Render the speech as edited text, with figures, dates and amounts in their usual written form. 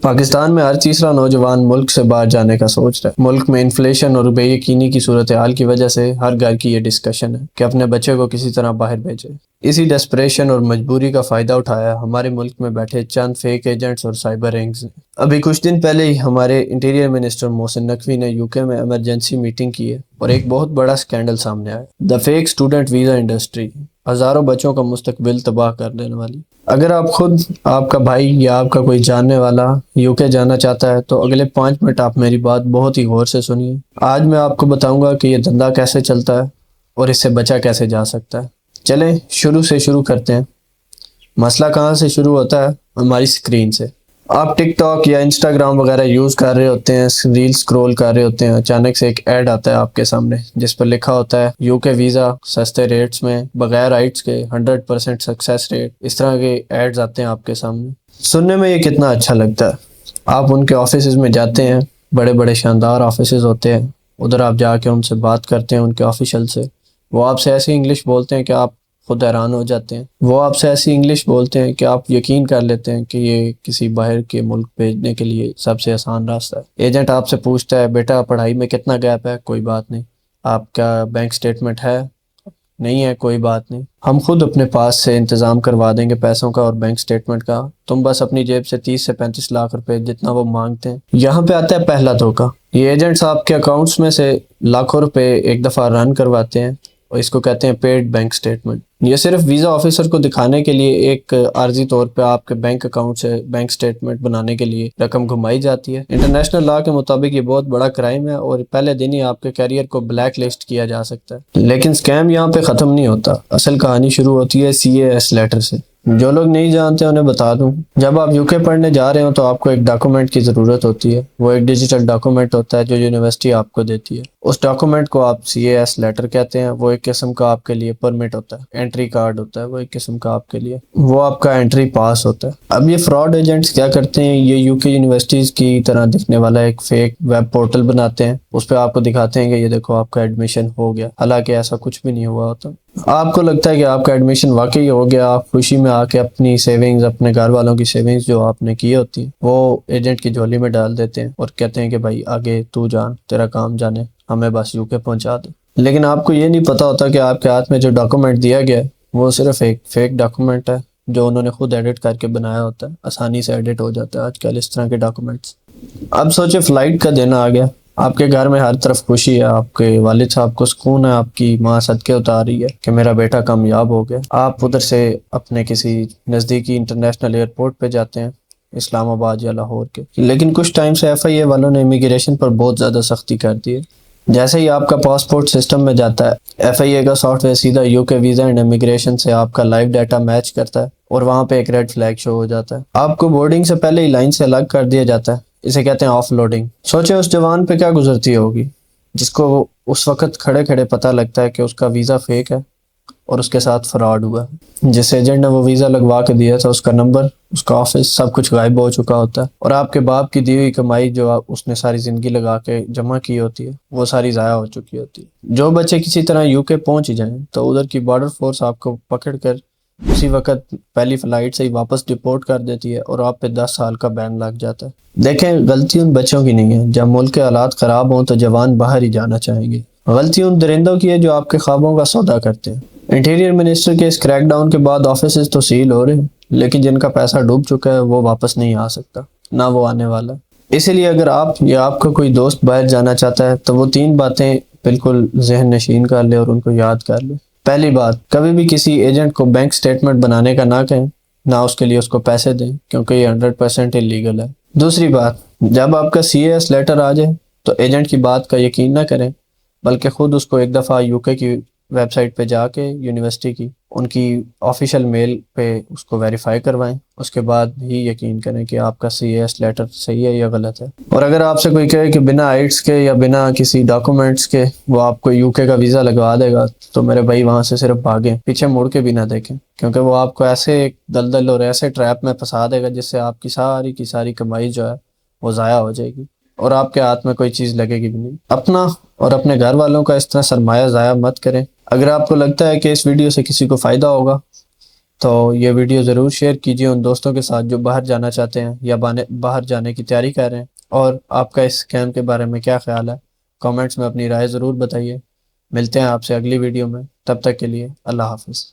پاکستان میں ہر تیسرا نوجوان ملک سے باہر جانے کا سوچ رہا ہے۔ ملک میں انفلیشن اور بے یقینی کی صورتحال کی وجہ سے ہر گھر کی یہ ڈسکشن ہے کہ اپنے بچے کو کسی طرح باہر بھیجے۔ اسی ڈسپریشن اور مجبوری کا فائدہ اٹھایا ہمارے ملک میں بیٹھے چند فیک ایجنٹس اور سائبر رینگز نے۔ ابھی کچھ دن پہلے ہی ہمارے انٹیریئر منسٹر محسن نقوی نے یوکے میں ایمرجنسی میٹنگ کی ہے اور ایک بہت بڑا سکینڈل سامنے آیا، دا فیک اسٹوڈنٹ ویزا انڈسٹری، ہزاروں بچوں کا مستقبل تباہ کر دینے والی۔ اگر آپ خود، آپ کا بھائی یا آپ کا کوئی جاننے والا یوکے جانا چاہتا ہے تو اگلے 5 منٹ آپ میری بات بہت ہی غور سے سنیے۔ آج میں آپ کو بتاؤں گا کہ یہ دھندا کیسے چلتا ہے اور اس سے بچا کیسے جا سکتا ہے۔ چلیں شروع سے شروع کرتے ہیں۔ مسئلہ کہاں سے شروع ہوتا ہے؟ ہماری سکرین سے۔ آپ ٹک ٹاک یا انسٹاگرام وغیرہ یوز کر رہے ہوتے ہیں، ریل سکرول کر رہے ہوتے ہیں، اچانک سے ایک ایڈ آتا ہے آپ کے سامنے جس پر لکھا ہوتا ہے یوکے ویزا سستے ریٹس میں، بغیر آئٹس کے 100% سکسیس ریٹ۔ اس طرح کے ایڈز آتے ہیں آپ کے سامنے۔ سننے میں یہ کتنا اچھا لگتا ہے۔ آپ ان کے آفیسز میں جاتے ہیں، بڑے بڑے شاندار آفیسز ہوتے ہیں، ادھر آپ جا کے ان سے بات کرتے ہیں، ان کے آفیشل سے۔ وہ آپ سے ایسی انگلش بولتے ہیں کہ آپ خود حیران ہو جاتے ہیں۔ وہ آپ سے ایسی انگلش بولتے ہیں کہ آپ یقین کر لیتے ہیں کہ یہ کسی باہر کے ملک بھیجنے کے لیے سب سے آسان راستہ ہے۔ ایجنٹ آپ سے پوچھتا ہے بیٹا پڑھائی میں کتنا گیپ ہے؟ کوئی بات نہیں۔ آپ کا بینک سٹیٹمنٹ ہے؟ نہیں ہے، کوئی بات نہیں، ہم خود اپنے پاس سے انتظام کروا دیں گے پیسوں کا اور بینک سٹیٹمنٹ کا، تم بس اپنی جیب سے 30 سے 35 لاکھ روپے جتنا وہ مانگتے ہیں۔ یہاں پہ آتا ہے پہلا دھوکہ۔ یہ ایجنٹس آپ کے اکاؤنٹس میں سے لاکھوں روپے ایک دفعہ رن کرواتے ہیں اور اس کو کہتے ہیں پیڈ بینک سٹیٹمنٹ۔ یہ صرف ویزا آفیسر کو دکھانے کے لیے ایک عارضی طور پہ آپ کے بینک اکاؤنٹ سے بینک سٹیٹمنٹ بنانے کے لیے رقم گھمائی جاتی ہے۔ انٹرنیشنل لا کے مطابق یہ بہت بڑا کرائم ہے اور پہلے دن ہی آپ کے کیریئر کو بلیک لسٹ کیا جا سکتا ہے۔ لیکن سکیم یہاں پہ ختم نہیں ہوتا، اصل کہانی شروع ہوتی ہے CAS لیٹر سے۔ جو لوگ نہیں جانتے انہیں بتا دوں، جب آپ یوکے پڑھنے جا رہے ہو تو آپ کو ایک ڈاکومنٹ کی ضرورت ہوتی ہے۔ وہ ایک ڈیجیٹل ڈاکومنٹ ہوتا ہے جو یونیورسٹی آپ کو دیتی ہے۔ اس ڈاکومنٹ کو آپ CAS لیٹر کہتے ہیں۔ وہ ایک قسم کا آپ کے لیے پرمٹ ہوتا ہے، انٹری کارڈ ہوتا ہے، وہ ایک قسم کا آپ کے لیے، وہ آپ کا انٹری پاس ہوتا ہے۔ اب یہ فراڈ ایجنٹس کیا کرتے ہیں، یہ یوکے یونیورسٹیز کی طرح دکھنے والا ایک فیک ویب پورٹل بناتے ہیں، اس پہ آپ کو دکھاتے ہیں کہ یہ دیکھو آپ کا ایڈمیشن ہو گیا، حالانکہ ایسا کچھ بھی نہیں ہوا ہوتا۔ آپ کو لگتا ہے کہ آپ کا ایڈمیشن واقعی ہو گیا، آپ خوشی میں آ کے اپنی سیونگز، اپنے گھر والوں کی سیونگز جو آپ نے کی ہوتی ہیں وہ ایجنٹ کی جھولی میں ڈال دیتے ہیں اور کہتے ہیں کہ بھائی آگے تو جان، تیرا کام جانے، ہمیں بس یوکے پہنچا دے۔ لیکن آپ کو یہ نہیں پتا ہوتا کہ آپ کے ہاتھ میں جو ڈاکومنٹ دیا گیا ہے وہ صرف ایک فیک ڈاکومنٹ ہے جو انہوں نے خود ایڈٹ کر کے بنایا ہوتا ہے۔ آسانی سے ایڈٹ ہو جاتا ہے آج کل اس طرح کے ڈاکومنٹس۔ اب سوچے فلائٹ کا دن آ گیا، آپ کے گھر میں ہر طرف خوشی ہے، آپ کے والد صاحب کو سکون ہے، آپ کی ماں صدقے اتار رہی ہے کہ میرا بیٹا کامیاب ہو گیا۔ آپ ادھر سے اپنے کسی نزدیکی انٹرنیشنل ایئرپورٹ پہ جاتے ہیں، اسلام آباد یا لاہور کے۔ لیکن کچھ ٹائم سے FIA والوں نے امیگریشن پر بہت زیادہ سختی کر دی ہے۔ جیسے ہی آپ کا پاسپورٹ سسٹم میں جاتا ہے، FIA کا سافٹ ویئر سیدھا یوکے ویزا اینڈ امیگریشن سے آپ کا لائیو ڈیٹا میچ کرتا ہے اور وہاں پہ ایک ریڈ فلیگ شو ہو جاتا ہے۔ آپ کو بورڈنگ سے پہلے ہی لائن سے الگ کر دیا جاتا ہے، اسے کہتے ہیں آف لوڈنگ۔ سوچے اس جوان پہ کیا گزرتی ہوگی جس کو اس وقت کھڑے کھڑے پتہ لگتا ہے کہ اس کا ویزا فیک ہے اور اس کے ساتھ فراڈ ہوا ہے۔ جس ایجنٹ نے وہ ویزا لگوا کے دیا تھا، اس کا نمبر، اس کا آفس، سب کچھ غائب ہو چکا ہوتا ہے اور آپ کے باپ کی دی ہوئی کمائی جو اس نے ساری زندگی لگا کے جمع کی ہوتی ہے وہ ساری ضائع ہو چکی ہوتی ہے۔ جو بچے کسی طرح یوکے پہنچ جائیں تو ادھر کی بارڈر فورس آپ کو پکڑ کر اسی وقت پہلی فلائٹ سے ہی واپس ڈپورٹ کر دیتی ہے اور آپ پہ 10 سال کا بین لگ جاتا ہے۔ دیکھیں، غلطی ان بچوں کی نہیں ہے، جب ملک کے حالات خراب ہوں تو جوان باہر ہی جانا چاہیں گے۔ غلطی ان درندوں کی ہے جو آپ کے خوابوں کا سودا کرتے ہیں۔ انٹیریئر منسٹر کے اس کریک ڈاؤن کے بعد آفیسز تو سیل ہو رہے ہیں، لیکن جن کا پیسہ ڈوب چکا ہے وہ واپس نہیں آ سکتا، نہ وہ آنے والا۔ اسی لیے اگر آپ یا آپ کا کوئی دوست باہر جانا چاہتا ہے تو وہ 3 باتیں بالکل ذہن نشین کر لے اور ان کو یاد کر لے۔ پہلی بات، کبھی بھی کسی ایجنٹ کو بینک سٹیٹمنٹ بنانے کا نہ کہیں، نہ اس کے لیے اس کو پیسے دیں، کیونکہ یہ 100% انلیگل ہے۔ دوسری بات، جب آپ کا CAS لیٹر آ جائے تو ایجنٹ کی بات کا یقین نہ کریں، بلکہ خود اس کو ایک دفعہ یوکے کی ویب سائٹ پہ جا کے یونیورسٹی کی ان کی آفیشیل میل پہ اس کو ویریفائی کروائیں، اس کے بعد ہی یقین کریں کہ آپ کا CAS لیٹر صحیح ہے یا غلط ہے۔ اور اگر آپ سے کوئی کہے کہ بنا آئٹس کے یا بنا کسی ڈاکومنٹس کے وہ آپ کو یوکے کا ویزا لگوا دے گا تو میرے بھائی وہاں سے صرف بھاگیں، پیچھے مڑ کے بھی نہ دیکھیں، کیونکہ وہ آپ کو ایسے ایک دلدل اور ایسے ٹریپ میں پھنسا دے گا جس سے آپ کی ساری کمائی جو ہے وہ ضائع ہو جائے گی اور آپ کے ہاتھ میں کوئی چیز لگے گی بھی نہیں۔ اپنا اور اپنے گھر والوں کا اس طرح سرمایہ ضائع مت کریں۔ اگر آپ کو لگتا ہے کہ اس ویڈیو سے کسی کو فائدہ ہوگا تو یہ ویڈیو ضرور شیئر کیجیے ان دوستوں کے ساتھ جو باہر جانا چاہتے ہیں یا باہر جانے کی تیاری کر رہے ہیں، اور آپ کا اس اسکیم کے بارے میں کیا خیال ہے، کامنٹس میں اپنی رائے ضرور بتائیے۔ ملتے ہیں آپ سے اگلی ویڈیو میں، تب تک کے لیے اللہ حافظ۔